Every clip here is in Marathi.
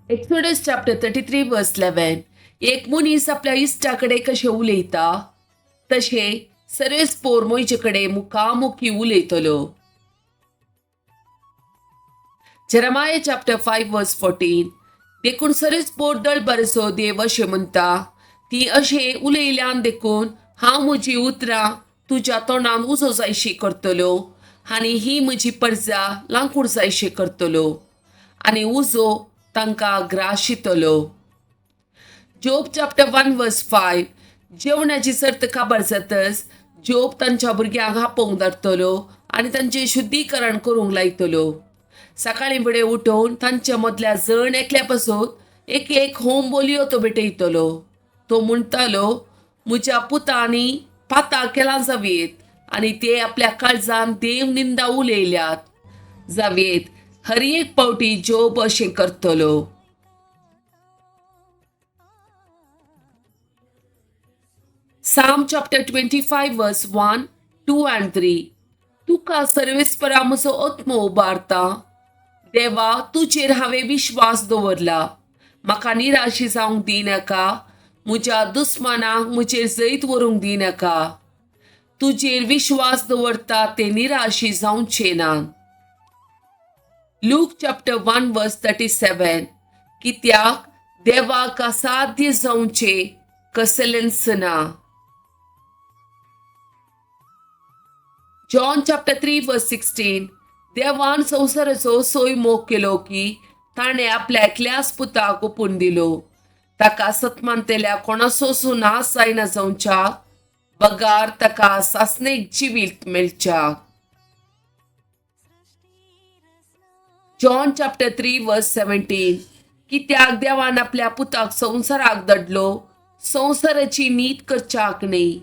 Exodus chapter 33 verse 11. एक मनीस आपल्या इश्टाकडे कशें उलयता तशें सर्वेस पोर मोयचे कडेन मुखामुखी उलयतलो. Jeremiah chapter 5 verse 14. देखून सर्वेस पोर दळबरसो देव अशें म्हणटा, ती अशें उलयल्यान देखून हांव म्हजी उतरां तुज्या तोंडान उजो जायशी करतलो आनी ही म्हजी परजा लांकूड जायशी करतलो आनी उजो तांकां ग्राशितलो. जोब चॅप्टर 1 वर्स 5. जेवणाची सर्त काबार जातच जोब तांच्या भुरग्यांक हापोवंक धाडटलो आनी तांचें शुद्धीकरण करूंक लायतलो. सकाळीं फुडें उठोवन तांच्या मदल्या जण एकल्या पासून एक होम बोलयो तो भेटयतलो. तो म्हणटालो, म्हज्या पुतांनी पातां केलां जावेत आनी ते आपल्या काळजान देव निंदा उलयल्यात जावेत. हर एक पावटी जोब अशें करतलो. Psalm chapter 25 verse 1, 2 and 3. तुका सर्वेस्परा म्हजो आत्मो उबारता. देवा, तुजेर हांवें विश्वास दवरला. म्हाका निराशी जावंक दिनाका. म्हज्या दुस्मानांक म्हजेर जैत व्हरूंक दिनाका. तुजेर विश्वास दवरता ते निराशी जावचे ना. Luke chapter 1 verse 37. कित्याक देवाक असाध्य जावचे कसलेंच ना. John chapter 3 verse 16. देवान संवसाराचो सोय मोग केलो की ताणें आपल्या एकल्याच पुताक ओपून दिलो. ताका सतमानतेल्या कोणाचो नाश जायना जावच्या बगार ताका सासणेक जिवीत मेळच्या. John chapter 3 verse 17. कित्याक देवान आपल्या पुताक संवसाराक धाडलो संवसाराची नीत करच्याक न्ही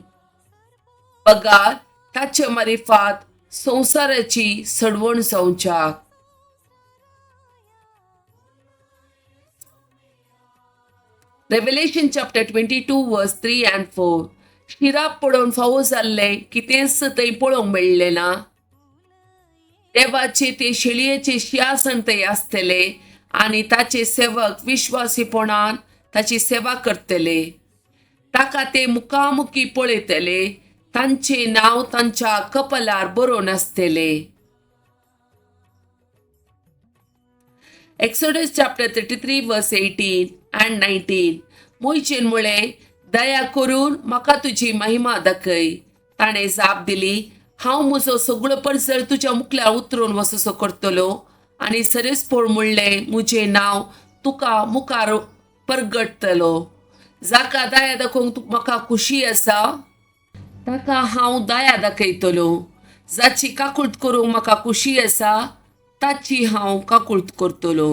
बगार ताचे मारिफात संवसाराची सडवण जावच्याक. Revelation chapter 22 verse 3 and 4. शिराप पडोवन फावो जाल्ले कितेंच थंय पळोवंक मेळ्ळें ना. देवाचे ते शेळयेचे सिंहासन थंय आसतले आनी ताचे सेवक विश्वासीपणान ताची सेवा करतले. ताका ते मुखामुखी पळयतले. तांचे नांव तांच्या कपलार बरोवन आसतले. Exodus chapter 33 verse 18 and 19. मोयचेन म्हळें, दया करून म्हाका तुजी महिमा दाखय. ताणें जाप दिली, हांव म्हजो सगळो परजळ तुज्या मुखल्यार उतरून वससो करतलो आनी सर्वेस्पोर म्हणलें, म्हजें नांव तुका मुखार परगटतलो. जाका दया दाखोवंक म्हाका खुशी आसा ताका हांव दया दाखयतलो. जाची काकुळट करूंक म्हाका खुशी आसा ताची हांव काकुळट करतलो.